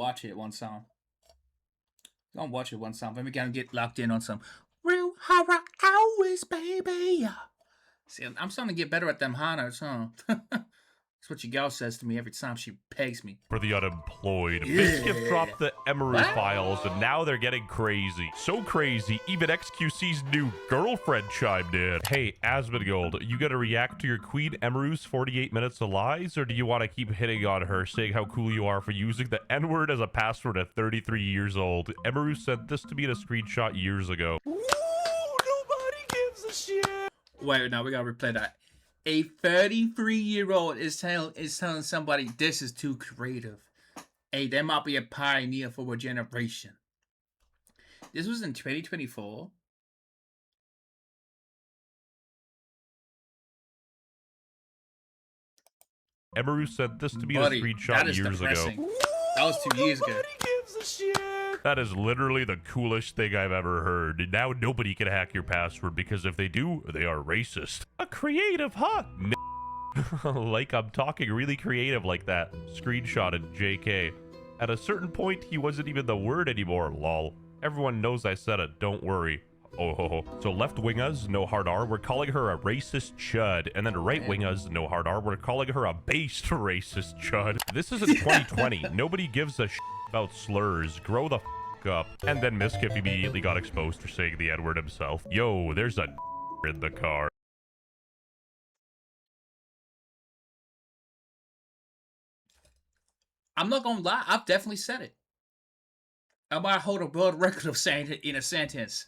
Watch it one song. Go and watch it one song. Then we gotta get locked in on some real horror hours, baby. See, I'm starting to get better at them high notes, huh? That's what your gal says to me every time she pegs me. For the unemployed. Yeah. Miskiff dropped the Emiru What? files, and now they're getting crazy. So crazy, even XQC's new girlfriend chimed in. Hey, Asmongold, you gonna react to your queen Emiru's 48 minutes of lies, or do you want to keep hitting on her, saying how cool you are for using the N-word as a password at 33 years old? Emiru sent this to me in a screenshot years ago. Ooh, nobody gives a shit. Wait, now we gotta replay that. A 33-year-old is telling somebody this is too creative. Hey, there might be a pioneer for a generation. This was in 2024. Emiru sent this to me Buddy, in a that screenshot is years depressing. ago. That was 2 years ago. Nobody gives a shit. That is literally the coolest thing I've ever heard. Now nobody can hack your password because if they do, they are racist. A creative, huh? Like I'm talking really creative like that. Screenshotted JK. At a certain point, he wasn't even the word anymore, lol. Everyone knows I said it, don't worry. Oh ho ho. So left-wingers, no hard R, we're calling her a racist chud. And then right-wingers, no hard R, we're calling her a based racist chud. This is in 2020. Nobody gives a shit about slurs. Grow the f up. And then Miskiff immediately got exposed for saying the N-word himself. Yo, there's a in the car. I'm not gonna lie, I've definitely said it. I might hold a world record of saying it in a sentence.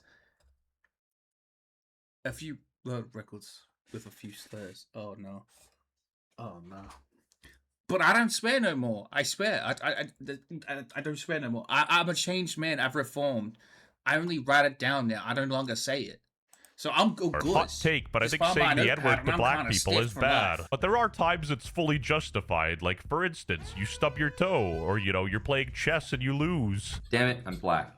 A few world records with a few slurs. Oh no. Oh no. But I don't swear no more. I swear. I don't swear no more. I'm a changed man. I've reformed. I only write it down now. I no longer say it. So I'm good. Hot take, but I think saying the N-word to black people is bad. But there are times it's fully justified. Like, for instance, you stub your toe, or, you know, you're playing chess and you lose. Damn it, I'm black.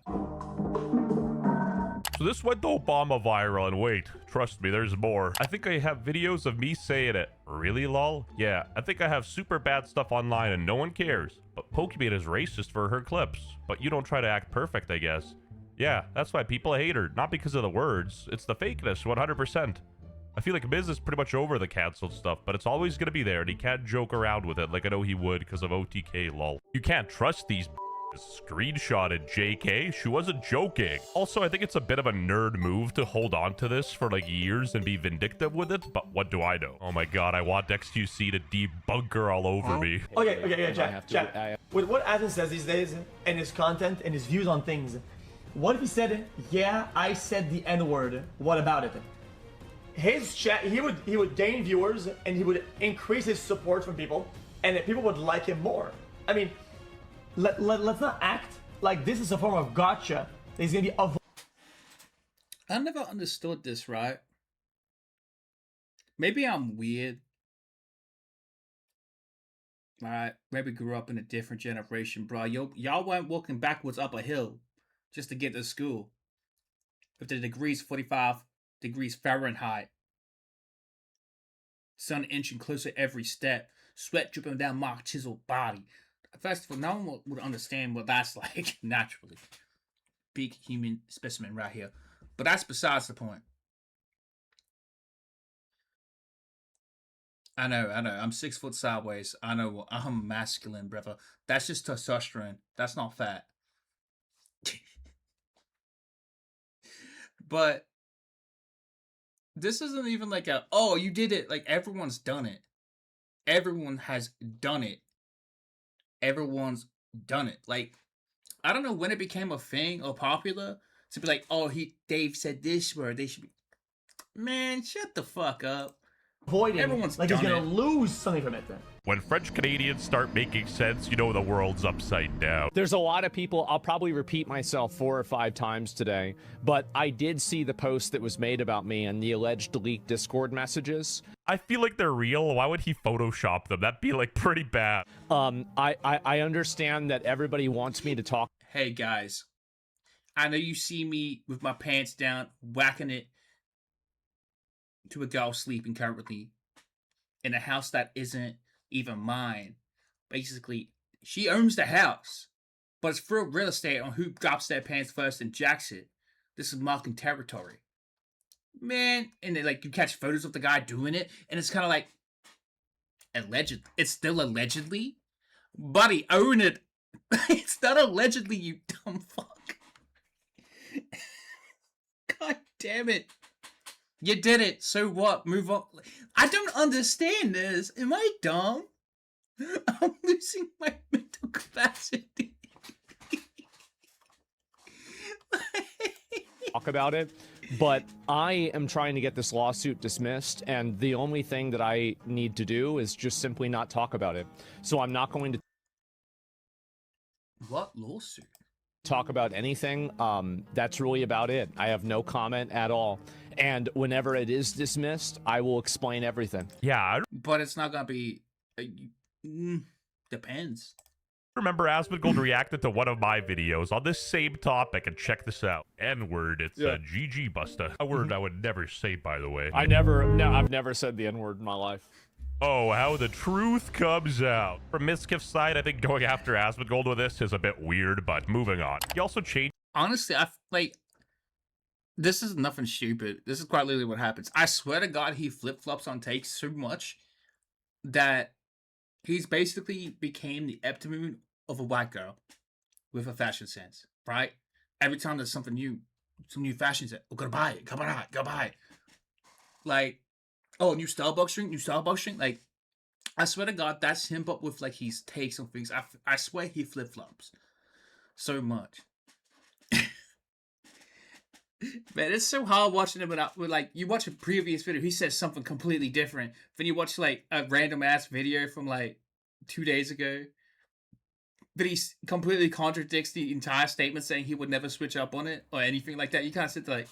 So this went to Obama viral, and wait, trust me, there's more. I think I have videos of me saying it. Really, lol? Yeah, I think I have super bad stuff online and no one cares. But Pokemon is racist for her clips. But you don't try to act perfect, I guess. Yeah, that's why people hate her. Not because of the words. It's the fakeness, 100%. I feel like Miz is pretty much over the canceled stuff, but it's always gonna be there, and he can't joke around with it like I know he would because of OTK, lol. You can't trust these screenshotted JK. She wasn't joking. Also, I think it's a bit of a nerd move to hold on to this for like years and be vindictive with it, but what do I know? Oh my god, I want XQC to debunk her all over me. Okay, Jack. With what Adam says these days, and his content and his views on things, what if he said, yeah, I said the N-word, what about it? His chat, he would gain viewers, and he would increase his support from people, and people would like him more. I mean, let's not act like this is a form of gotcha. He's gonna be I never understood this, right? Maybe I'm weird. Alright, maybe grew up in a different generation, bro. Y'all weren't walking backwards up a hill just to get to school. With the degrees 45 degrees Fahrenheit. Sun inching closer every step. Sweat dripping down my chiseled body. First of all, no one would understand what that's like naturally. Big human specimen right here. But that's besides the point. I know. I'm 6 foot sideways. I know. I'm masculine, brother. That's just testosterone. That's not fat. But this isn't even like a, oh, you did it. Like, everyone's done it. Everyone has done it. Everyone's done it. Like, I don't know when it became a thing or popular to be like, oh, Dave said this word. They should be, man, shut the fuck up. avoiding. Everyone's like he's done gonna it. lose something from it then. When French Canadians start making sense, you know the world's upside down. There's a lot of people, I'll probably repeat myself 4 or 5 times today, but I did see the post that was made about me and the alleged leaked Discord messages. I feel like they're real. Why would he Photoshop them? That'd be like pretty bad. I understand that everybody wants me to talk. Hey, guys. I know you see me with my pants down, whacking it to a girl sleeping currently in a house that isn't even mine. Basically, she owns the house. but it's for real estate on who drops their pants first and jacks it. This is marking territory. Man, and then, like, you catch photos of the guy doing it, and it's kind of like, alleged. It's still allegedly? Buddy, own it. It's not allegedly, you dumb fuck. God damn it. You did it. So what? Move on. I don't understand this. Am I dumb? I'm losing my mental capacity. Talk about it, but I am trying to get this lawsuit dismissed, and the only thing that I need to do is just simply not talk about it. So I'm not going to What lawsuit? talk about anything. That's really about it. I have no comment at all. And whenever it is dismissed, I will explain everything. Yeah, I But it's not gonna be. Depends. remember Asmongold reacted to one of my videos on this same topic, and check this out. N-word, it's a GG Busta. A word I would never say, by the way. I've never said the N-word in my life. Oh, how the truth comes out. From Miskiff's side, I think going after Asmongold with this is a bit weird, but moving on. He also changed. Honestly, this is nothing stupid. This is quite literally what happens. I swear to God, he flip-flops on takes so much that he's basically became the epitome of a white girl with a fashion sense, right? Every time there's something new, some new fashion set, oh, gotta buy it, gotta buy it. Like, oh, new Starbucks drink. Like, I swear to God, that's him, but with, like, his takes on things. I swear he flip-flops so much. Man, it's so hard watching him with like, you watch a previous video, he says something completely different. Then you watch like a random ass video from like 2 days ago, but he completely contradicts the entire statement, saying he would never switch up on it or anything like that. You kind of sit there like,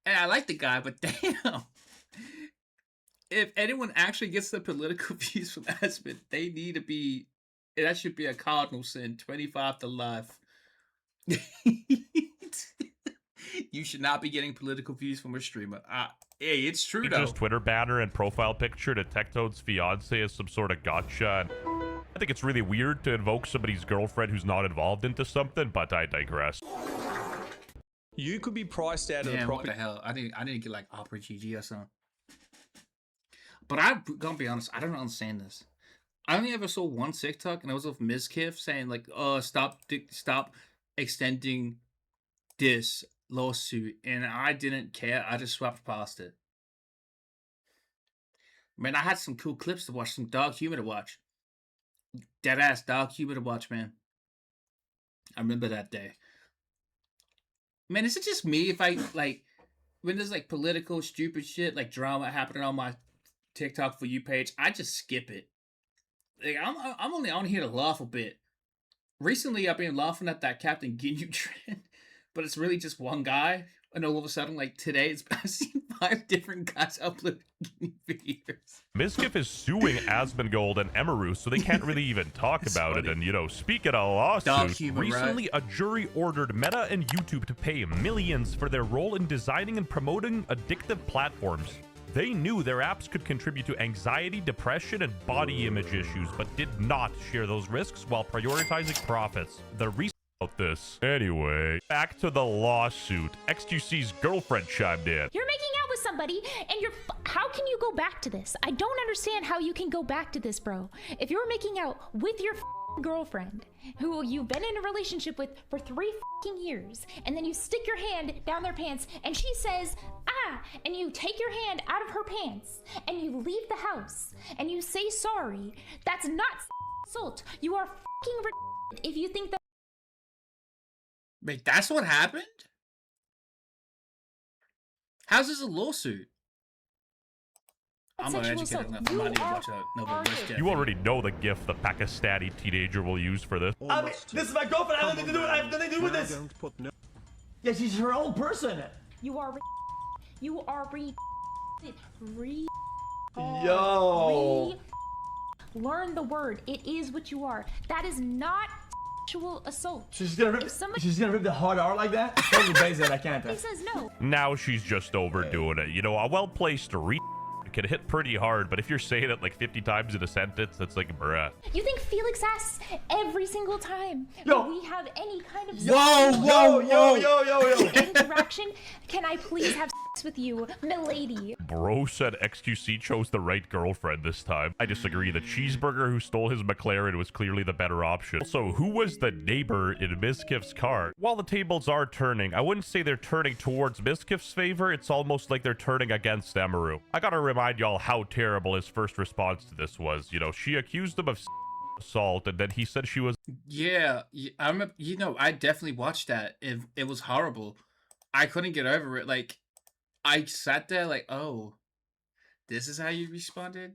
and I like the guy, but damn, if anyone actually gets the political views from Aspen, they need to be, that should be a cardinal sin, 25 to life. You should not be getting political views from a streamer. Hey, it's true though. Just Twitter banner and profile picture to Tectoad's fiance as some sort of gotcha. And I think it's really weird to invoke somebody's girlfriend who's not involved into something, but I digress. You could be priced out of the What property. the hell? I didn't get like Opera GG or something. But I'm gonna be honest, I don't understand this. I only ever saw one TikTok, and it was of Mizkif saying like, stop extending this lawsuit, and I didn't care. I just swept past it. Man, I had some cool clips to watch, some dark humor to watch. Deadass dark humor to watch, man. I remember that day. Man, is it just me if I, like, when there's, like, political stupid shit, like drama happening on my TikTok For You page, I just skip it. Like, I'm only on here to laugh a bit. Recently, I've been laughing at that Captain Ginyu trend, but it's really just one guy. And all of a sudden, like today, I've seen 5 different guys upload Ginyu videos. Mizkif is suing Asmongold and Emiru, so they can't really even talk about it. And, you know, speaking of lawsuits, recently a jury ordered Meta and YouTube to pay millions for their role in designing and promoting addictive platforms. They knew their apps could contribute to anxiety, depression, and body image issues, but did not share those risks while prioritizing profits. The reason about this. Anyway, back to the lawsuit. XQC's girlfriend chimed in. You're making out with somebody, and how can you go back to this? I don't understand how you can go back to this, bro. If you're making out with your girlfriend, who you've been in a relationship with for 3 years, and then you stick your hand down their pants, and she says, and you take your hand out of her pants, and you leave the house, and you say sorry, that's not assault. You are if you think that. Wait, that's what happened? How's this a lawsuit? I'm uneducated enough. I'm not even watching another list yet. You already know the gift the Pakistani teenager will use for this. I mean, this is my girlfriend. I have nothing to do. I have nothing to do with this. Yeah, she's her own person. You are Yo. Learn the word. It is what you are. That is not sexual assault. She's gonna rip the hard R like that? Totally base it, I can't. He says no. Now she's just overdoing it. You know, a well-placed it can hit pretty hard, but if you're saying it like 50 times in a sentence, that's like, bruh. You think Felix asks every single time that we have any kind of interaction? Can I please have sex with you, milady? Bro said XQC chose the right girlfriend this time. I disagree. The cheeseburger who stole his McLaren was clearly the better option. Also, who was the neighbor in Miskiff's car? While the tables are turning, I wouldn't say they're turning towards Miskiff's favor. It's almost like they're turning against Emiru. I gotta remind y'all how terrible his first response to this was. You know, she accused him of assault, and then he said she was... Yeah, I remember, you know, I definitely watched that. It was horrible. I couldn't get over it. Like, I sat there like, oh, this is how you responded?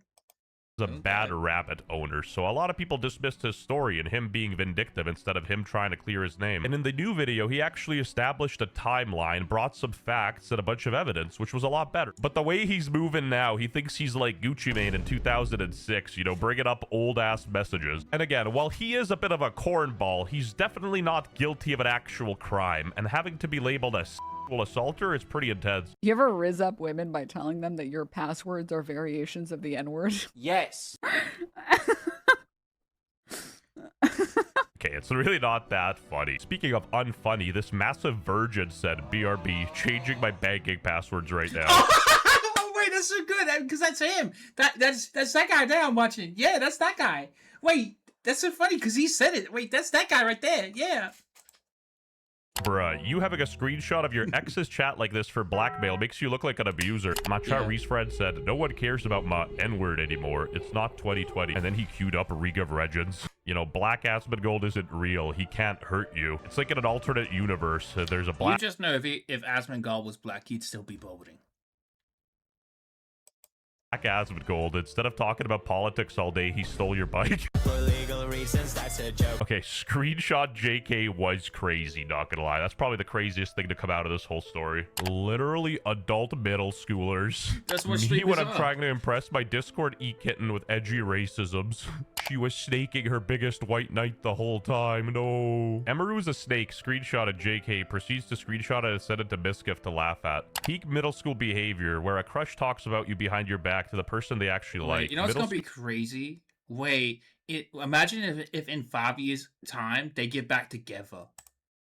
a bad rabbit owner, so a lot of people dismissed his story and him being vindictive instead of him trying to clear his name. And in the new video, he actually established a timeline, brought some facts and a bunch of evidence, which was a lot better. But the way he's moving now, he thinks he's like Gucci Mane in 2006, you know, bringing up old-ass messages. And again, while he is a bit of a cornball, he's definitely not guilty of an actual crime, and having to be labeled a assaulter is pretty intense. You ever riz up women by telling them that your passwords are variations of the N-word? Yes. Okay, it's really not that funny. Speaking of unfunny, this massive virgin said, BRB, changing my banking passwords right now. Oh, wait, that's so good, because that's him. That's that guy there I'm watching. Yeah, that's that guy. Wait, that's so funny, because he said it. Wait, that's that guy right there. Yeah. Bruh, you having a screenshot of your ex's chat like this for blackmail makes you look like an abuser. Matcha Reese friend said, no one cares about my N-word anymore. It's not 2020. And then he queued up League of Legends. You know, Black Asmongold isn't real. He can't hurt you. It's like in an alternate universe. There's a black... You just know if Asmongold was black, he'd still be voting. Asmongold, instead of talking about politics all day, he stole your bike. For legal reasons, that's a joke. Okay, screenshot JK was crazy, not gonna lie. That's probably the craziest thing to come out of this whole story. Literally adult middle schoolers. That's what Me when I'm are. trying to impress my Discord e-kitten with edgy racisms. She was snaking her biggest white knight the whole time. No. Emiru's a snake. Screenshot of JK. Proceeds to screenshot it and send it to Miskiff to laugh at. Peak middle school behavior, where a crush talks about you behind your back to the person they actually like. You know what's gonna be crazy? Wait, imagine if in 5 years' time they get back together.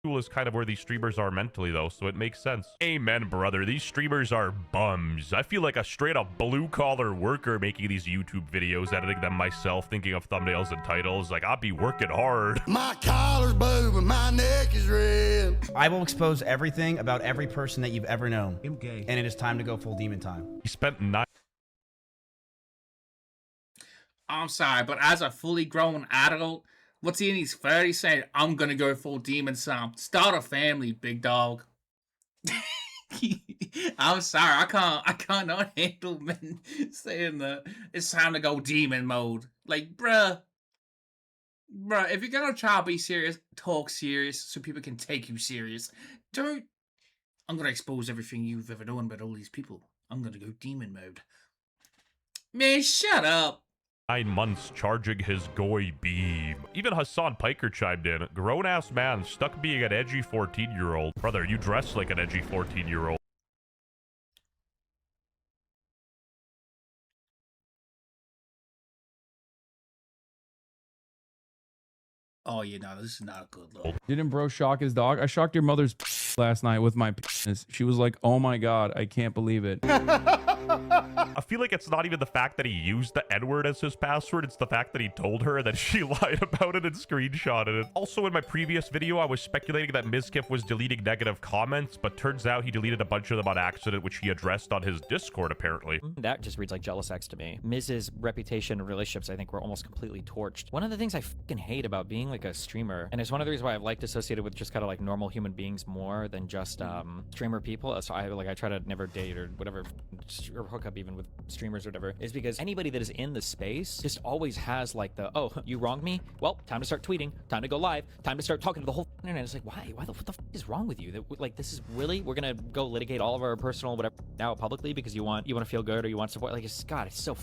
School is kind of where these streamers are mentally, though, so it makes sense. Amen, brother. These streamers are bums. I feel like a straight-up blue-collar worker making these YouTube videos, editing them myself, thinking of thumbnails and titles. Like, I'll be working hard. My collar's blue and my neck is red. I will expose everything about every person that you've ever known. I'm gay. And it is time to go full demon time. He spent 9... I'm sorry, but as a fully grown adult, what's he in his 30s saying, I'm gonna go full demon time? Start a family, big dog. I'm sorry, I can't not handle men saying that it's time to go demon mode. Like, bruh, if you're gonna try to be serious, talk serious so people can take you serious. Don't, I'm gonna expose everything you've ever known about all these people. I'm gonna go demon mode. Man, shut up. 9 months charging his goy beam. Even Hassan Piker chimed in. Grown-ass man stuck being an edgy 14-year-old. Brother, you dress like an edgy 14-year-old. Oh, yeah, no, this is not a good look. Didn't bro shock his dog? I shocked your mother's last night with my penis. She was like, oh my god, I can't believe it. I feel like it's not even the fact that he used the N-word as his password, it's the fact that he told her that she lied about it and screenshotted it. Also, in my previous video, I was speculating that Miskiff was deleting negative comments, but turns out he deleted a bunch of them on accident, which he addressed on his Discord, apparently. That just reads like jealous ex to me. Miz's reputation and relationships, I think, were almost completely torched. One of the things I fucking hate about being like a streamer, and it's one of the reasons why I've liked associated with just kind of like normal human beings more than just streamer people. So I try to never date or whatever, or hook up even with streamers or whatever, is because anybody that is in the space just always has like the, oh, you wronged me? Well, time to start tweeting, time to go live, time to start talking to the whole internet. It's like, why what the f is wrong with you? That, like, this is really, we're gonna go litigate all of our personal whatever now publicly because you want to feel good or you want support? Like, it's, God, it's so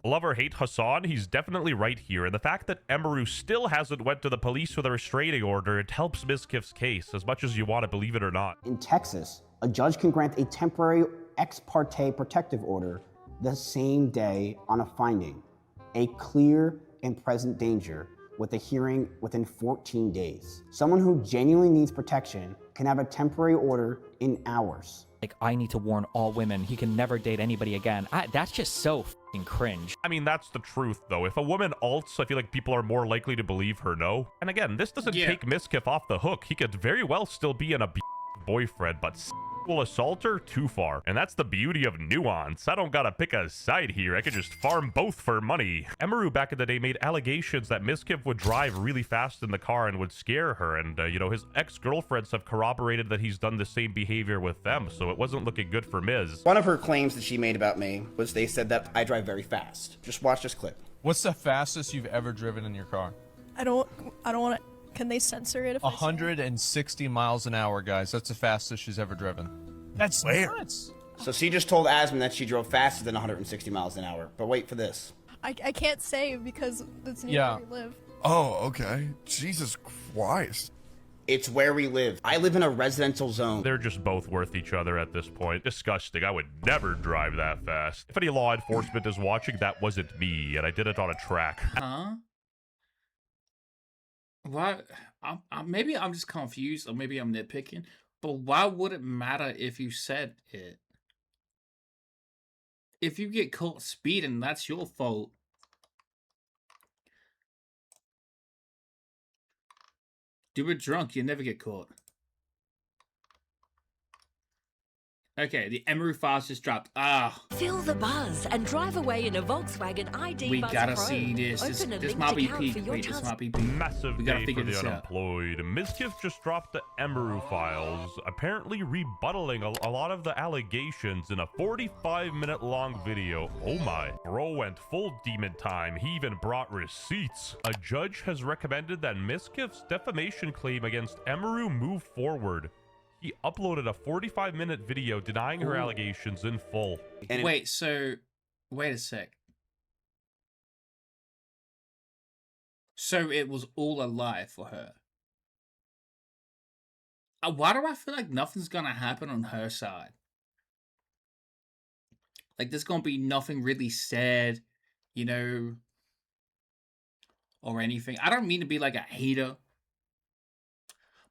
Love or hate Hassan, he's definitely right here, and the fact that Emiru still hasn't went to the police with a restraining order, it helps Miskiff's case, as much as you want to believe it or not. In Texas, a judge can grant a temporary ex parte protective order the same day on a finding, a clear and present danger with a hearing within 14 days. Someone who genuinely needs protection can have a temporary order in hours. Like, I need to warn all women, he can never date anybody again. That's just so fucking cringe. I mean, that's the truth, though. If a woman alts, I feel like people are more likely to believe her, no? And again, this doesn't take Miskiff off the hook. He could very well still be an abusive boyfriend, but sexual assault her too far. And that's the beauty of nuance. I don't gotta pick a side here. I could just farm both for money. Emiru back in the day made allegations that Miskiff would drive really fast in the car and would scare her. And, you know, his ex-girlfriends have corroborated that he's done the same behavior with them. So it wasn't looking good for Miz. One of her claims that she made about me was they said that I drive very fast. Just watch this clip. What's the fastest you've ever driven in your car? I don't want to. Can they censor it if 160 miles an hour, guys. That's the fastest she's ever driven. That's nuts. So she just told Asmund that she drove faster than 160 miles an hour. But wait for this. I can't say because it's near where we live. Oh, okay. Jesus Christ. It's where we live. I live in a residential zone. They're just both worth each other at this point. Disgusting. I would never drive that fast. If any law enforcement is watching, that wasn't me, and I did it on a track. Huh? Why? Maybe I'm just confused, or maybe I'm nitpicking. But why would it matter if you said it? If you get caught speeding, that's your fault. Do it drunk, you never get caught. Okay, the Emiru files just dropped. Feel the buzz and drive away in a Volkswagen ID we Buzz gotta Pro. see this. This might be peak. Wait, this might be peak. Massive We gotta day figure for the this out. unemployed. Mizkiff just dropped the Emiru files, apparently rebuttaling a lot of the allegations in a 45-minute long video. Oh my. Bro went full demon time. He even brought receipts. A judge has recommended that Mizkiff's defamation claim against Emiru move forward. He uploaded a 45-minute video denying her allegations in full. Wait, so... Wait a sec. So it was all a lie for her. Why do I feel like nothing's gonna happen on her side? Like, there's gonna be nothing really said, you know, or anything. I don't mean to be like a hater,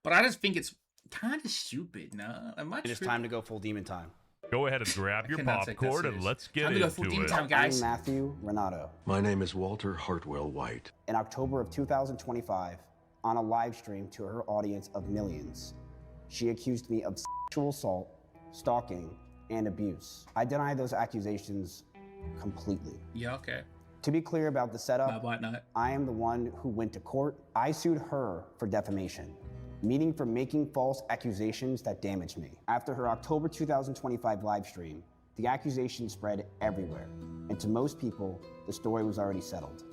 but I just think it's kind of stupid, nah? It is time to go full demon time. Go ahead and grab your popcorn and let's get Time to go full into demon it. time, guys. I'm Matthew Renato. My name is Walter Hartwell White. In October of 2025, on a live stream to her audience of millions, she accused me of sexual assault, stalking, and abuse. I deny those accusations completely. Yeah, okay. To be clear about the setup, Why not? I am the one who went to court. I sued her for defamation, meaning for making false accusations that damaged me. After her October 2025 live stream, the accusations spread everywhere, and to most people, the story was already settled.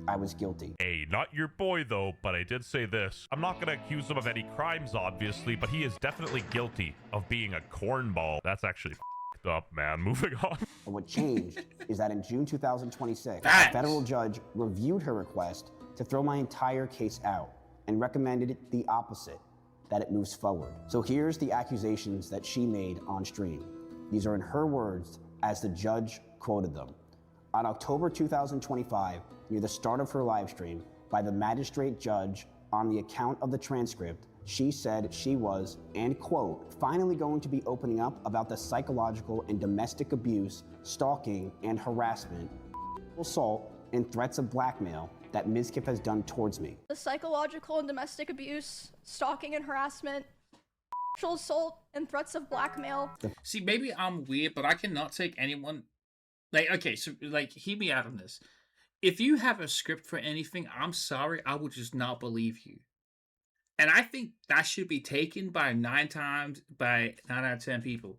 I was guilty. Hey, not your boy though, but I did say this. I'm not gonna accuse him of any crimes, obviously, but he is definitely guilty of being a cornball. That's actually f***ed up, man. Moving on. But what changed is that in June 2026, a Thanks. federal judge reviewed her request to throw my entire case out and recommended the opposite, that it moves forward. So here's the accusations that she made on stream. These are in her words as the judge quoted them. On October 2025, near the start of her live stream, by the magistrate judge on the account of the transcript, she said she was, and quote, finally going to be opening up about the psychological and domestic abuse, stalking and harassment, assault, and threats of blackmail that Mizkiff has done towards me. The psychological and domestic abuse, stalking and harassment, sexual assault, and threats of blackmail. See, maybe I'm weird, but I cannot take anyone... Like, okay, so, like, hear me out on this. If you have a script for anything, I'm sorry, I would just not believe you. And I think that should be taken by 9 out of 10 people.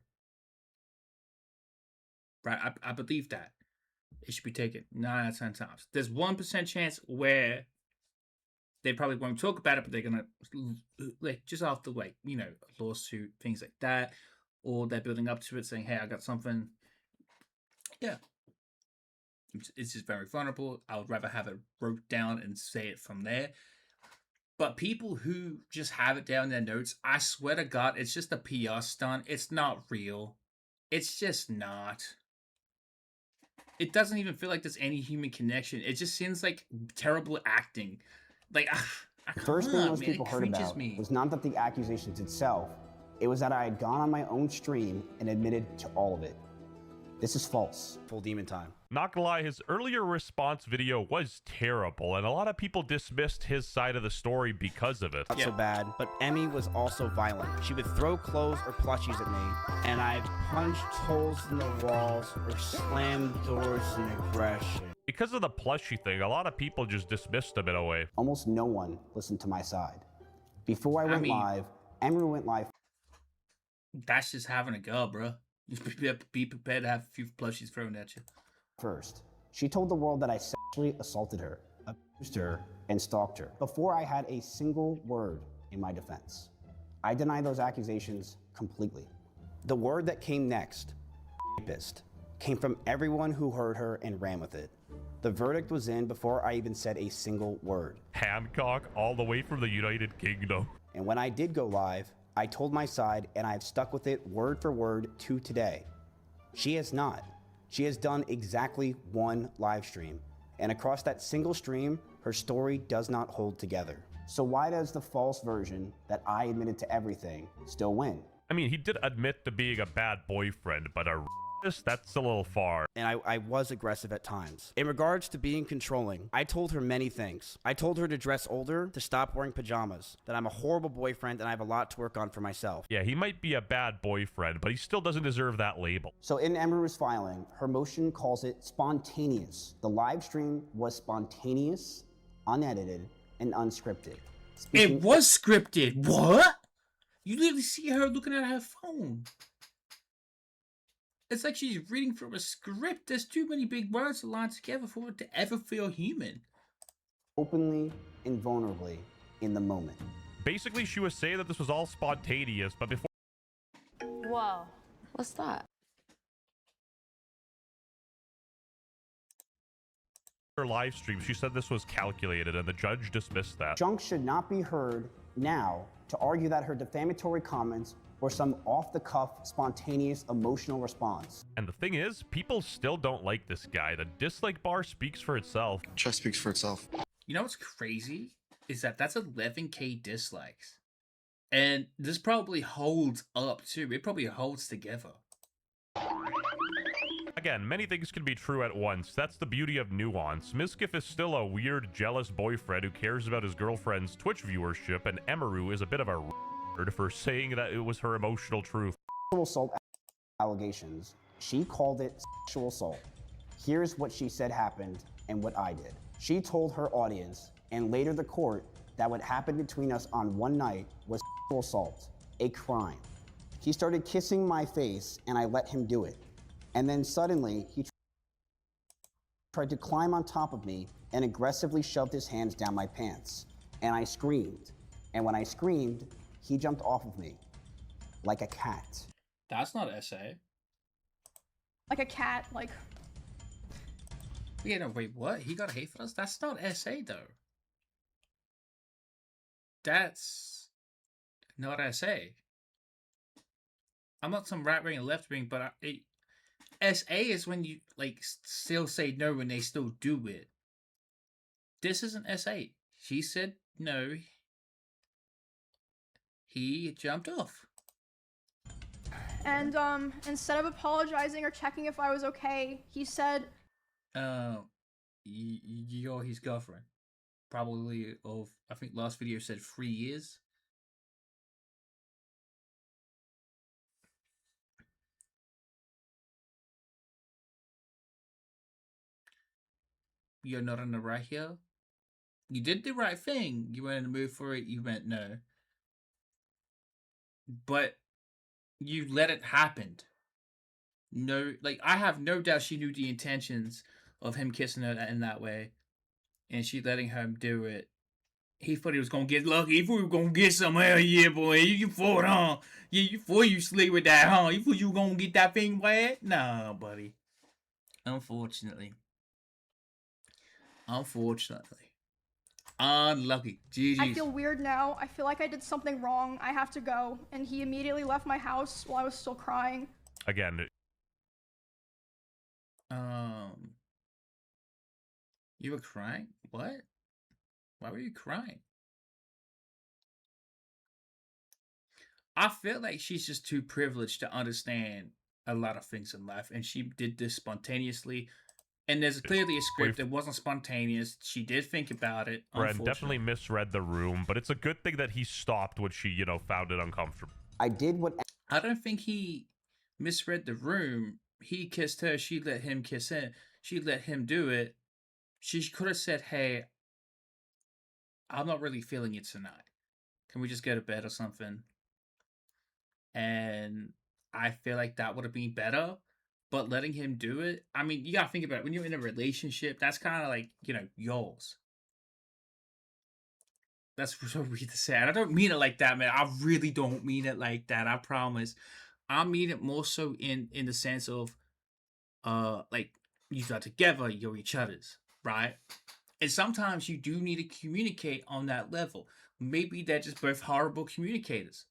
Right? I believe that. It should be taken 9 out of 10 times. There's 1% chance where they probably won't talk about it, but they're gonna, like, just after, like, you know, a lawsuit, things like that, or they're building up to it, saying, "Hey, I got something." Yeah, it's just very vulnerable. I would rather have it wrote down and say it from there. But people who just have it down in their notes, I swear to God, it's just a PR stunt. It's not real. It's just not. it doesn't even feel like there's any human connection. It just seems like terrible acting. Like, The first thing most man, people it heard cringes about me. was not that the accusations itself, it was that I had gone on my own stream and admitted to all of it. This is false. Full demon time. Not gonna lie, his earlier response video was terrible, and a lot of people dismissed his side of the story because of it. Not so bad, but Emmy was also violent. She would throw clothes or plushies at me, and I punched holes in the walls or slammed doors in aggression. Because of the plushie thing, a lot of people just dismissed him in a way. Almost no one listened to my side. Before I went live, Emiru went live. That's just having a go, bro. You be prepared to have a few plushies thrown at you. First, she told the world that I sexually assaulted her, abused her, and stalked her before I had a single word in my defense. I deny those accusations completely. The word that came next, rapist, came from everyone who heard her and ran with it. The verdict was in before I even said a single word. Hancock, all the way from the United Kingdom. And when I did go live, I told my side and I've stuck with it word for word to today. She has not. She has done exactly one live stream. And across that single stream, her story does not hold together. So why does the false version that I admitted to everything still win? I mean, he did admit to being a bad boyfriend, but a that's a little far. And I was aggressive at times. In regards to being controlling, I told her many things. I told her to dress older, to stop wearing pajamas, that I'm a horrible boyfriend and I have a lot to work on for myself. Yeah, he might be a bad boyfriend, but he still doesn't deserve that label. So in Emiru's filing, her motion calls it spontaneous. The live stream was spontaneous, unedited, and unscripted. It was scripted. What? You literally see her looking at her phone. It's like she's reading from a script. There's too many big words to line together for it to ever feel human. Openly and vulnerably in the moment. Basically, she was saying that this was all spontaneous, but before... Whoa. What's that? her live stream, she said this was calculated, and the judge dismissed that. Junk should not be heard now to argue that her defamatory comments were some off-the-cuff, spontaneous, emotional response. And the thing is, people still don't like this guy. The dislike bar speaks for itself. Just speaks for itself. You know what's crazy? Is that that's 11K dislikes. And this probably holds up too. It probably holds together. Again, many things can be true at once. That's the beauty of nuance. Miskiff is still a weird, jealous boyfriend who cares about his girlfriend's Twitch viewership, and Emiru is a bit of a for saying that it was her emotional truth. Sexual assault allegations. She called it sexual assault. Here's what she said happened and what I did. She told her audience and later the court that what happened between us on one night was sexual assault, a crime. He started kissing my face and I let him do it. And then suddenly he tried to climb on top of me and aggressively shoved his hands down my pants. And I screamed. And when I screamed, he jumped off of me like a cat. That's not SA. Like a cat, like... Yeah, no, wait, what? He got hate for us? That's not SA, though. That's not SA. I'm not some right wing and left wing, but SA is when you, like, still say no when they still do it. This isn't SA. She said no. He jumped off. And, instead of apologizing or checking if I was okay, he said... You're his girlfriend. Probably of, I think last video said 3 years. You're not in the right here. You did the right thing. You went in the mood for it. You went no. But you let it happen. No, like, I have no doubt she knew the intentions of him kissing her in that way. And she letting him do it. He thought he was gonna get lucky. He thought he was gonna get some hell, yeah, boy. You thought, huh? Yeah, you thought you sleep with that, huh? You thought you were gonna get that thing wet? Nah, buddy. Unfortunately. Unlucky. GG's. I feel weird now. I feel like I did something wrong. I have to go. And he immediately left my house while I was still crying. Again, You were crying? What? Why were you crying? I feel like she's just too privileged to understand a lot of things in life, and she did this spontaneously. And there's clearly a script that wasn't spontaneous. She did think about it. Friend definitely misread the room, but it's a good thing that he stopped when she, you know, found it uncomfortable. I did what... I don't think he misread the room. He kissed her. She let him kiss him. She let him do it. She could have said, hey, I'm not really feeling it tonight. Can we just go to bed or something? And I feel like that would have been better. But letting him do it, I mean, you gotta think about it. When you're in a relationship, that's kind of like, you know, yours. That's so weird to say. And I don't mean it like that, man. I really don't mean it like that. I promise. I mean it more so in the sense of, like, you are together, you're each other's, right? And sometimes you do need to communicate on that level. Maybe they're just both horrible communicators.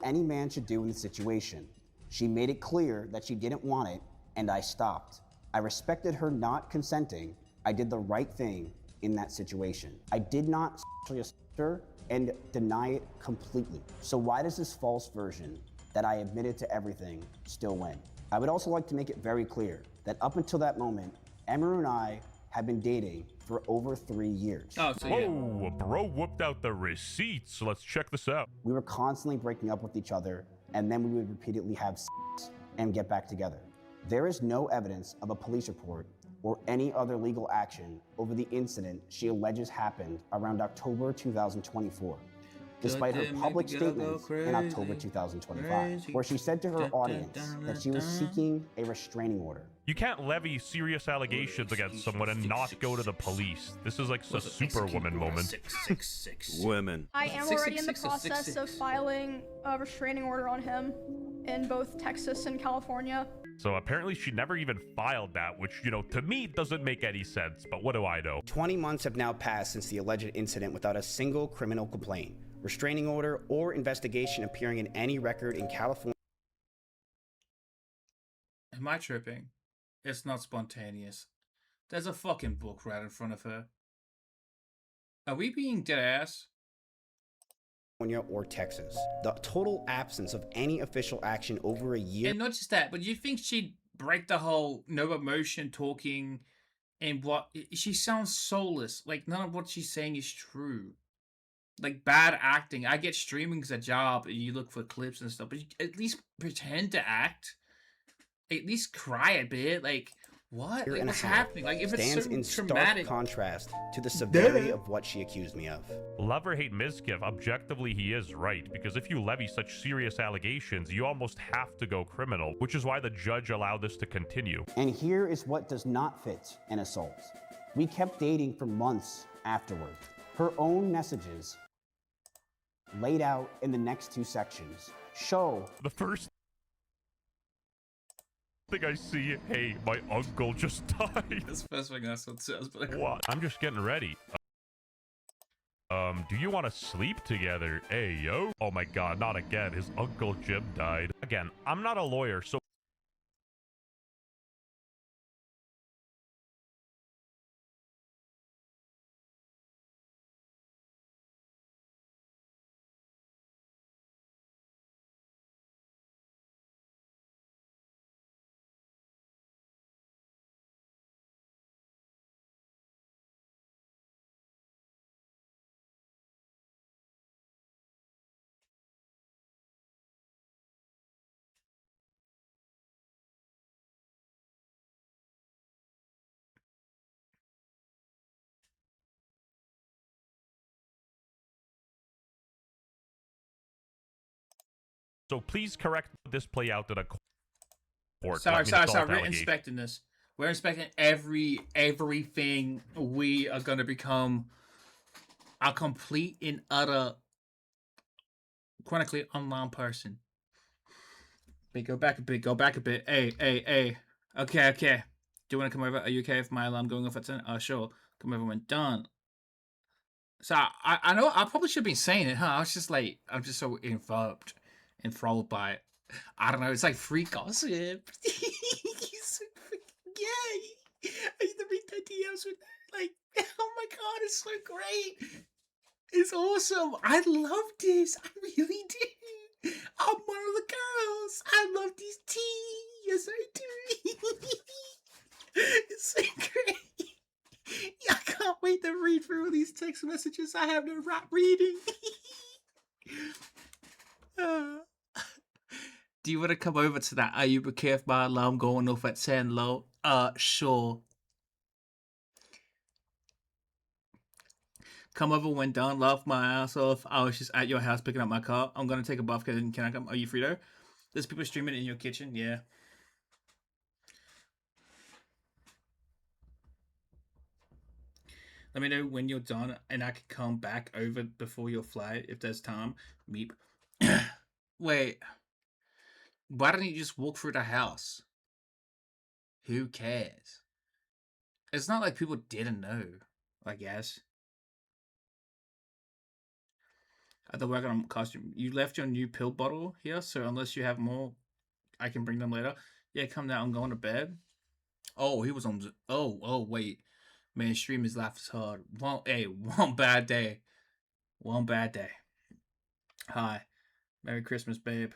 Any man should do in the situation. She made it clear that she didn't want it, and I stopped. I respected her not consenting. I did the right thing in that situation. I did not sexually assault her and deny it completely. So why does this false version that I admitted to everything still win? I would also like to make it very clear that up until that moment, Emiru and I have been dating for over 3 years. Oh, so whoa, bro whipped out the receipts. Let's check this out. We were constantly breaking up with each other, and then we would repeatedly have sex and get back together. There is no evidence of a police report or any other legal action over the incident she alleges happened around October 2024, despite her public statements in October 2025, where she said to her audience that she was seeking a restraining order. You can't levy serious allegations against someone and not go to the police. This is like a superwoman moment. Women. I am already in the process of filing a restraining order on him in both Texas and California. So apparently she never even filed that, which, you know, to me doesn't make any sense, but what do I know? 20 months have now passed since the alleged incident without a single criminal complaint, restraining order, or investigation appearing in any record in California. Am I tripping? It's not spontaneous. There's a fucking book right in front of her. Are we being dead ass? Or Texas. The total absence of any official action over a year. And not just that, but you think she'd break the whole no emotion talking and what? She sounds soulless. Like none of what she's saying is true. Like bad acting. I get streaming's a job and you look for clips and stuff, but you at least pretend to act. At least cry a bit. Like what? Like, what's happening? Like if it's so in traumatic. stark contrast to the severity of what she accused me of. Love or hate Mizkiff, objectively he is right, because if you levy such serious allegations, you almost have to go criminal, which is why the judge allowed this to continue. And here is what does not fit an assault. We kept dating for months afterward. Her own messages, laid out in the next 2 sections, show the first thing I see, hey, my uncle just died. That's the first thing I says, but what? I'm just getting ready. Do you want to sleep together? Hey, yo. Oh my god, not again. His Uncle Jim died. Again, I'm not a lawyer, so please correct this play out at a court. Sorry. We're inspecting this. We're inspecting everything. We are gonna become a complete and utter chronically online person. Go back a bit. Hey. Okay. Do you want to come over? Are you okay if my alarm going off at 10? Sure. Come over when done. So I know I probably should have been saying it, huh? I was just like, I'm just so enthralled by it. I don't know. It's like free gossip. He's so freaking gay. I used to read the DMs with like, oh my god, it's so great. It's awesome. I love this. I really do. I'm one of the girls. I love these tea. Yes, I do. It's so great. Yeah, I can't wait to read through all these text messages I have no right reading. Do you want to come over to that Ayuba Cave my alarm going off at 10 low? Sure. Come over when done, laugh my ass off. I was just at your house picking up my car. I'm gonna take a bath. Can I come? Are you free though? There's people streaming in your kitchen. Yeah. Let me know when you're done, and I can come back over before your flight if there's time. Meep. Wait. Why don't you just walk through the house? Who cares? It's not like people didn't know, I guess. At the work on costume. You left your new pill bottle here, so unless you have more, I can bring them later. Yeah, come down. I'm going to bed. Oh, he was on. Oh, wait. Man, stream his laugh is hard. One bad day. One bad day. Hi. Merry Christmas, babe.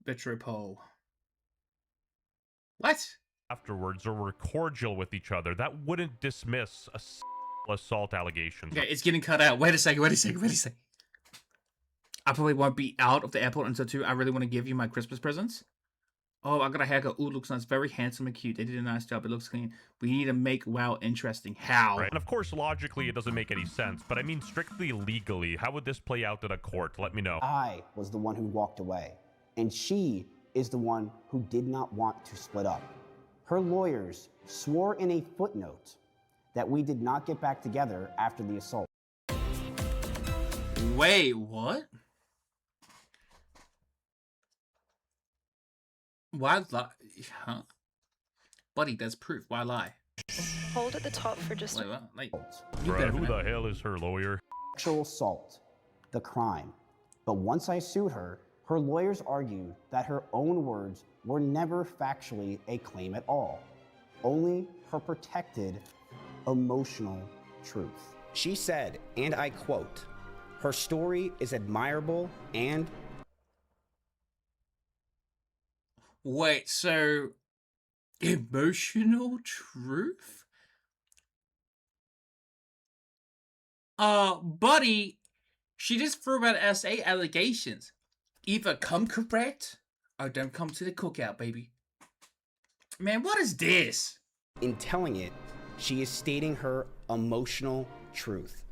Betropole. What? Afterwards, or were cordial with each other, that wouldn't dismiss assault allegations. Okay, it's getting cut out. Wait a second. I probably won't be out of the airport until 2. I really want to give you my Christmas presents. Oh, I got a haircut. Ooh, looks nice. Very handsome and cute. They did a nice job. It looks clean. We need to make WoW interesting. How? Right. And of course, logically, it doesn't make any sense, but I mean strictly legally, how would this play out in a court? Let me know. I was the one who walked away, and she is the one who did not want to split up. Her lawyers swore in a footnote that we did not get back together after the assault. Wait, what? Why lie? Huh? Buddy, that's proof. Why lie? Hold at the top for just Wait, what? Like, Bruh, who the hell is her lawyer? Sexual assault, the crime. But once I sued her, her lawyers argued that her own words were never factually a claim at all, only her protected emotional truth. She said, and I quote, "Her story is admirable and..." Wait, so emotional truth? Buddy, she just threw out SA allegations. Either come correct or don't come to the cookout, baby. Man, what is this? In telling it, she is stating her emotional truth,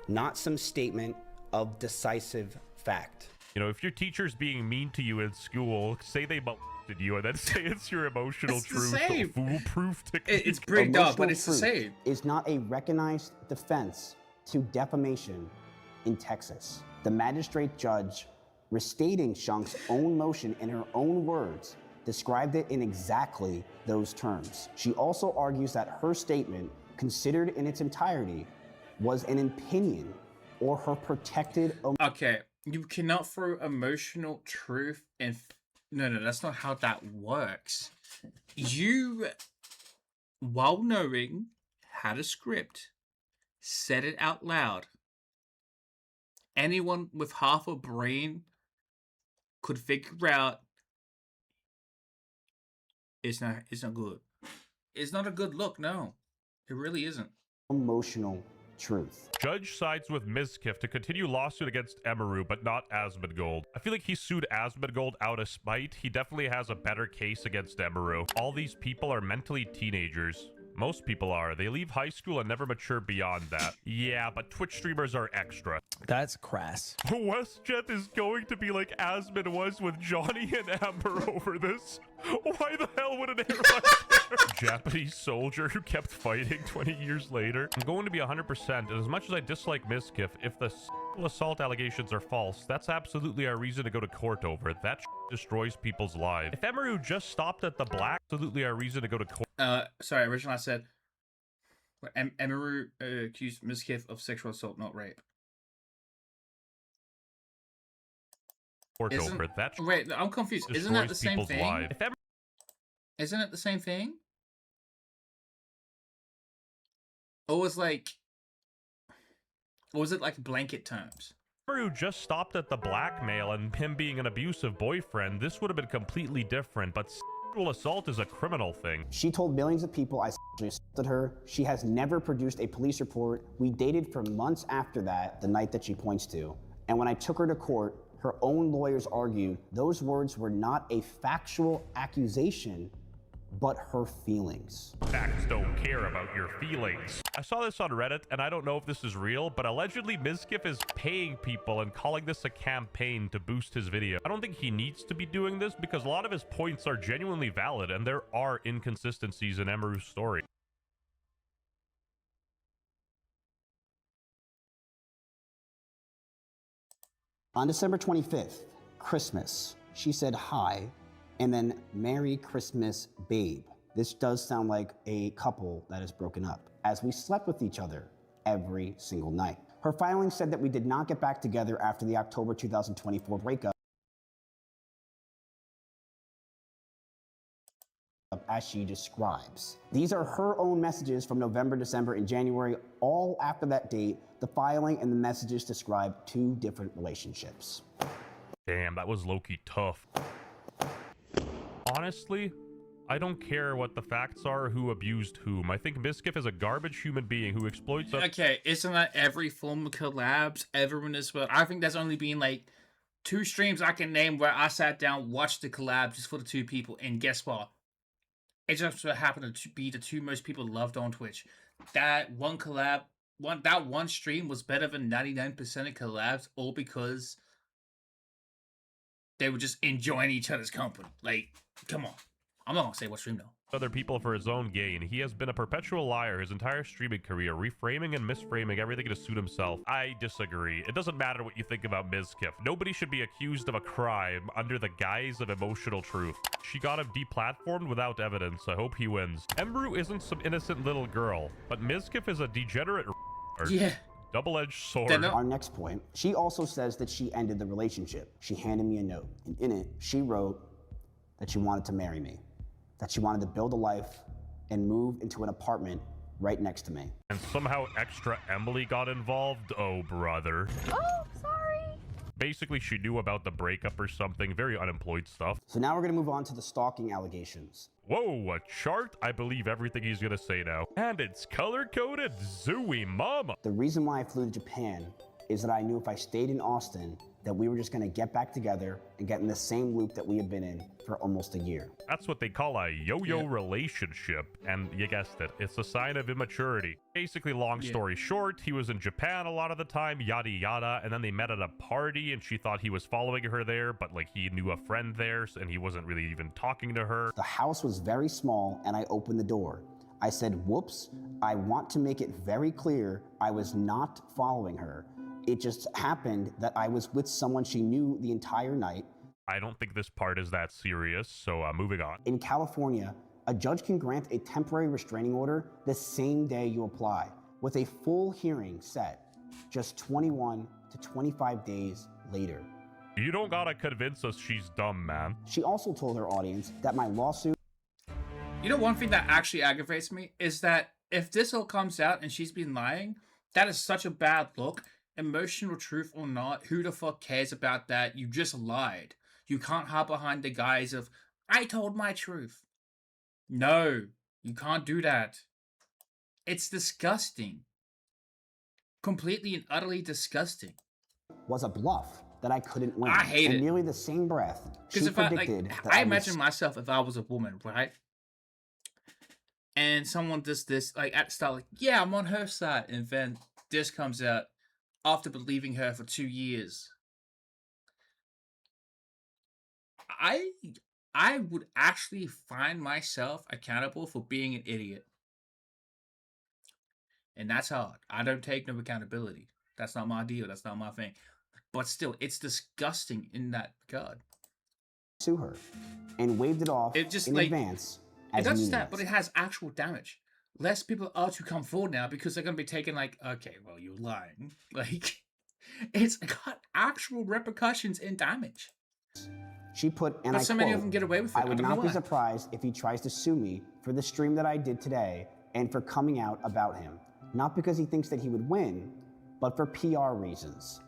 not some statement of decisive fact. You know, if your teacher's being mean to you in school, say they molested you and then say it's your emotional It's the truth. same. Foolproof technique. It's pretty dumb, but it's the Emotional same. truth is not a recognized defense to defamation in Texas. The magistrate judge, restating Shunk's own motion in her own words, described it in exactly those terms. She also argues that her statement, considered in its entirety, was an opinion or her protected... Okay, you cannot throw emotional truth and... No, that's not how that works. You, while knowing, had a script, said it out loud. Anyone with half a brain could figure out it's not good. It's not a good look, no. It really isn't. Emotional truth. Judge sides with Mizkif to continue lawsuit against Emiru, but not Asmongold. I feel like he sued Asmongold out of spite. He definitely has a better case against Emiru. All these people are mentally teenagers. Most people are. They leave high school and never mature beyond that. Yeah, but Twitch streamers are extra. That's crass. WestJet is going to be like Asmon was with Johnny and Amber over this. Why the hell would an airline Japanese soldier who kept fighting 20 years later? I'm going to be 100%, and as much as I dislike Mizkif, if the assault allegations are false, that's absolutely our reason to go to court over it. That destroys people's lives. If Emiru just stopped at the black, absolutely our reason to go to court. Sorry, originally I said Emiru accused Mizkif of sexual assault, not rape. over that. Wait, I'm confused. Isn't that the same people's thing? lives. If Isn't it the same thing? Or was like, or was it like blanket terms? Emiru just stopped at the blackmail and him being an abusive boyfriend, this would have been completely different, but sexual assault is a criminal thing. She told millions of people I sexually assaulted her. She has never produced a police report. We dated for months after that, the night that she points to. And when I took her to court, her own lawyers argued those words were not a factual accusation, but her feelings. Facts don't care about your feelings. I saw this on Reddit, and I don't know if this is real, but allegedly Mizkif is paying people and calling this a campaign to boost his video. I don't think he needs to be doing this because a lot of his points are genuinely valid, and there are inconsistencies in Emiru's story. On December 25th, Christmas, she said hi, and then Merry Christmas, babe. This does sound like a couple that is broken up, as we slept with each other every single night. Her filing said that we did not get back together after the October 2024 breakup, as she describes. These are her own messages from November, December, and January. All after that date, the filing and the messages describe two different relationships. Damn, that was low-key tough. Honestly, I don't care what the facts are, who abused whom. I think Mizkif is a garbage human being who exploits us. Okay, isn't that every form of collabs? Everyone as well. I think there's only been like 2 streams I can name where I sat down, watched the collab just for the 2 people, and guess what? It just happened to be the 2 most people loved on Twitch. That one collab, that one stream was better than 99% of collabs, all because they were just enjoying each other's company. Like, come on. I'm not gonna say what stream though. Other people for his own gain. He has been a perpetual liar his entire streaming career, reframing and misframing everything to suit himself. I disagree. It doesn't matter what you think about Mizkif. Nobody should be accused of a crime under the guise of emotional truth. She got him deplatformed without evidence. I hope he wins. Emiru isn't some innocent little girl, but Mizkif is a degenerate. Yeah. Double-edged sword. Our next point, she also says that she ended the relationship. She handed me a note, and in it, she wrote that she wanted to marry me, that she wanted to build a life and move into an apartment right next to me. And somehow extra Emily got involved? Oh, brother. Oh, sorry. Basically, she knew about the breakup or something. Very unemployed stuff. So now we're gonna move on to the stalking allegations. Whoa, a chart? I believe everything he's gonna say now. And it's color-coded. Zooey mama. The reason why I flew to Japan is that I knew if I stayed in Austin, that we were just gonna get back together and get in the same loop that we have been in for almost a year. That's what they call a yo-yo relationship, and you guessed it, it's a sign of immaturity. Basically, long story short, he was in Japan a lot of the time, yada yada, and then they met at a party and she thought he was following her there, but like he knew a friend there and he wasn't really even talking to her. The house was very small and I opened the door. I said, whoops, I want to make it very clear I was not following her. It just happened that I was with someone she knew the entire night. I don't think this part is that serious, so moving on. In California, a judge can grant a temporary restraining order the same day you apply, with a full hearing set just 21 to 25 days later. You don't gotta convince us she's dumb, man. She also told her audience that my lawsuit... You know, one thing that actually aggravates me is that if this all comes out and she's been lying, that is such a bad look. Emotional truth or not, who the fuck cares about that? You just lied. You can't hide behind the guise of, I told my truth. No, you can't do that. It's disgusting. Completely and utterly disgusting. Was a bluff that I couldn't win. I hate it. In nearly the same breath, she Because predicted that I imagine myself if I was a woman, right? And someone does this, like at the start, like, yeah, I'm on her side, and then this comes out after believing her for 2 years. I would actually find myself accountable for being an idiot. And that's hard. I don't take no accountability. That's not my deal. That's not my thing. But still, it's disgusting in that regard. Sue her and waved it off in advance. It does that, but it has actual damage. Less people are to come forward now because they're going to be taken like, okay, well, you're lying. Like, it's got actual repercussions and damage. She put, and But I so quote, many of them get away with it. I I would don't know not be why. surprised if he tries to sue me for the stream that I did today and for coming out about him. Not because he thinks that he would win, but for PR reasons,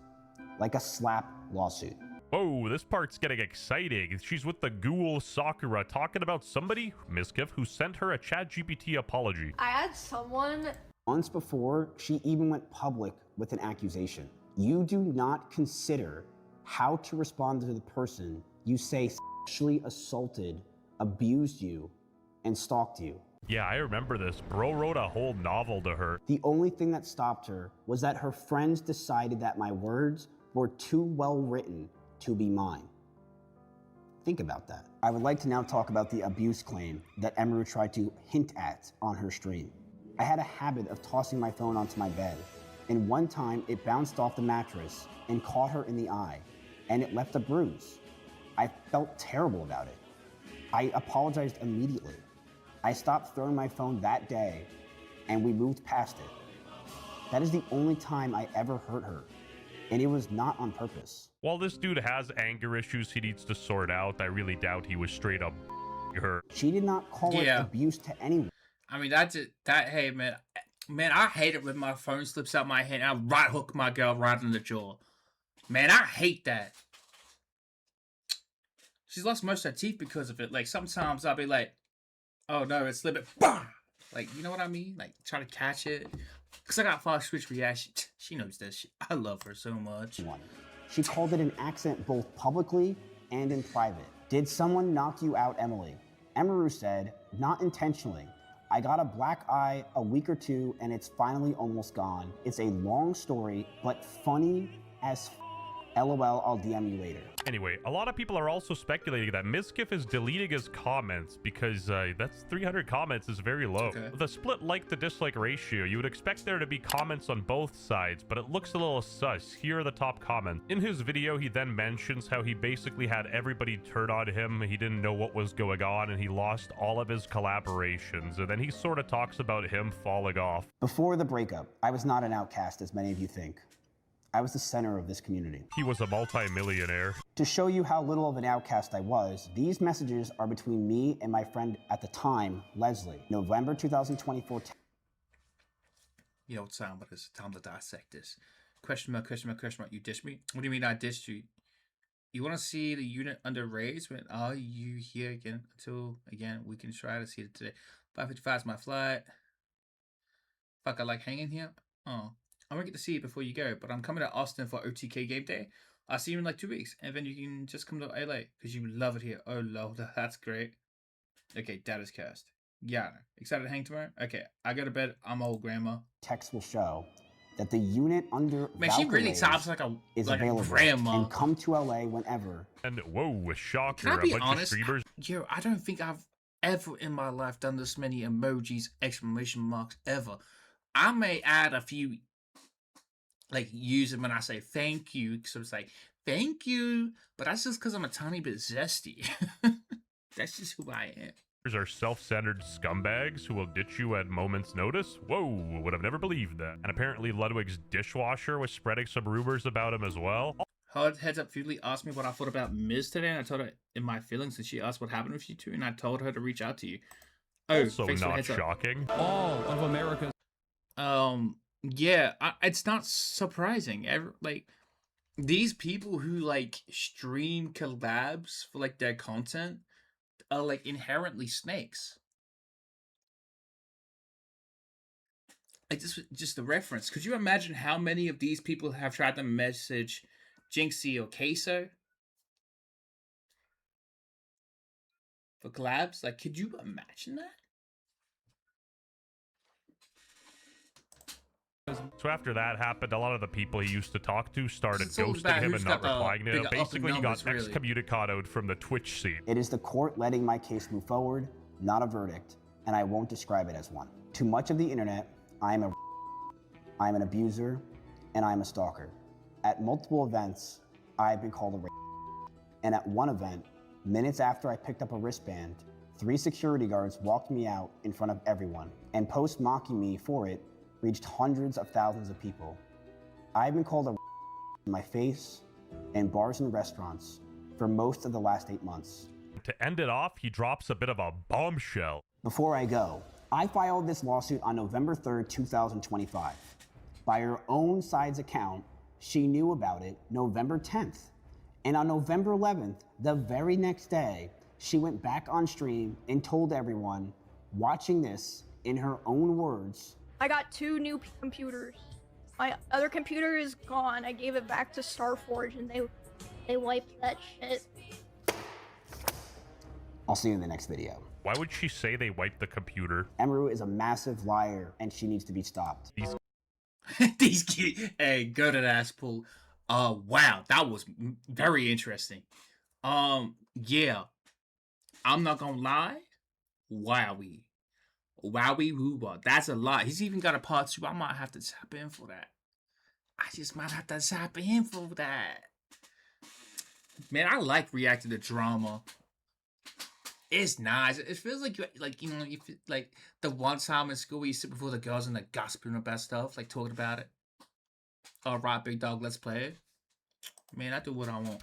like a slap lawsuit. Whoa, this part's getting exciting. She's with the ghoul Sakura talking about somebody, Miskiff, who sent her a ChatGPT apology. I had someone. Months before, she even went public with an accusation. You do not consider how to respond to the person you say sexually assaulted, abused you, and stalked you. Yeah, I remember this. Bro wrote a whole novel to her. The only thing that stopped her was that her friends decided that my words were too well written to be mine. Think about that. I would like to now talk about the abuse claim that Emiru tried to hint at on her stream. I had a habit of tossing my phone onto my bed, and one time it bounced off the mattress and caught her in the eye, and it left a bruise. I felt terrible about it. I apologized immediately. I stopped throwing my phone that day, and we moved past it. That is the only time I ever hurt her, and it was not on purpose. While this dude has anger issues he needs to sort out, I really doubt he was straight up her. She did not call it abuse to anyone. I mean, hey, man, I hate it when my phone slips out my hand and I right hook my girl right in the jaw. Man, I hate that. She's lost most of her teeth because of it. Like, sometimes I'll be like, oh no, it's slipping. Bah! Like, you know what I mean? Like, try to catch it. Because I got fast switch reaction. She knows this. I love her so much. She called it an accident both publicly and in private. Did someone knock you out, Emily? Emiru said, not intentionally. I got a black eye a week or two and it's finally almost gone. It's a long story, but funny as LOL, I'll DM you later. Anyway, a lot of people are also speculating that Miskiff is deleting his comments because that's 300 comments is very low. Okay. With a split like to dislike ratio, you would expect there to be comments on both sides, but it looks a little sus. Here are the top comments. In his video, he then mentions how he basically had everybody turn on him, he didn't know what was going on, and he lost all of his collaborations, and then he sort of talks about him falling off. Before the breakup, I was not an outcast as many of you think. I was the center of this community. He was a multi-millionaire. To show you how little of an outcast I was, these messages are between me and my friend at the time, Leslie. November 2024. You know, Sam, but it's time to dissect this. Question mark, question mark, question mark. You dissed me? What do you mean I dissed you? You want to see the unit under raids? When are you here again? Until, again, we can try to see it today. 5:55 is my flight. Fuck, I like hanging here. Oh. I won't get to see it before you go, but I'm coming to Austin for OTK game day. I'll see you in like 2 weeks, and then you can just come to LA, because you love it here. Oh, Lord, that's great. Okay, that is cast. Yeah, excited to hang tomorrow? Okay, I go to bed. I'm old grandma. Text will show that the unit under Man, she really sounds like a grandma. And come to LA whenever. And whoa, shocker, Can I be a bunch honest? of streamers. Yo, I don't think I've ever in my life done this many emojis, exclamation marks, ever. I may add a few, like, use them when I say thank you, so it's like, thank you, but that's just because I'm a tiny bit zesty. That's just who I am. Are self-centered scumbags who will ditch you at moment's notice? Whoa, would have never believed that. And apparently Ludwig's dishwasher was spreading some rumors about him as well. Heads Up Fugly asked me what I thought about Miz today, and I told her in my feelings, and she asked what happened with you two, and I told her to reach out to you. Oh, Also thanks for the not heads up. shocking. All of America. Yeah, it's not surprising. Like, these people who, like, stream collabs for, like, their content are, like, inherently snakes. Like, just the reference. Could you imagine how many of these people have tried to message Jinxie or Queso for collabs? Like, could you imagine that? So after that happened, a lot of the people he used to talk to started It's all ghosting about him who's and not got the replying to him. bigger up in Basically, he got numbers, really. excommunicated from the Twitch scene. It is the court letting my case move forward, not a verdict, and I won't describe it as one. To much of the internet, I am an abuser, and I am a stalker. At multiple events, I have been called a rapist. And at one event, minutes after I picked up a wristband, 3 security guards walked me out in front of everyone, and posts mocking me for it reached hundreds of thousands of people. I've been called a in my face, in bars and restaurants, for most of the last 8 months. To end it off, he drops a bit of a bombshell. Before I go, I filed this lawsuit on November 3rd, 2025. By her own side's account, she knew about it November 10th. And on November 11th, the very next day, she went back on stream and told everyone watching this, in her own words, I got 2 new computers. My other computer is gone. I gave it back to Starforge and they wiped that shit. I'll see you in the next video. Why would she say they wiped the computer? Emiru is a massive liar and she needs to be stopped. These kids, hey, go to that pool. Wow, that was very interesting. Yeah, I'm not gonna lie. Wowie, wooba. That's a lot. He's even got a part 2. I might have to tap in for that. I just might have to tap in for that. Man, I like reacting to drama. It's nice. It feels like you know, like the one time in school we sit before the girls and like gossiping about stuff, like talking about it. All right, big dog, let's play it. Man, I do what I want.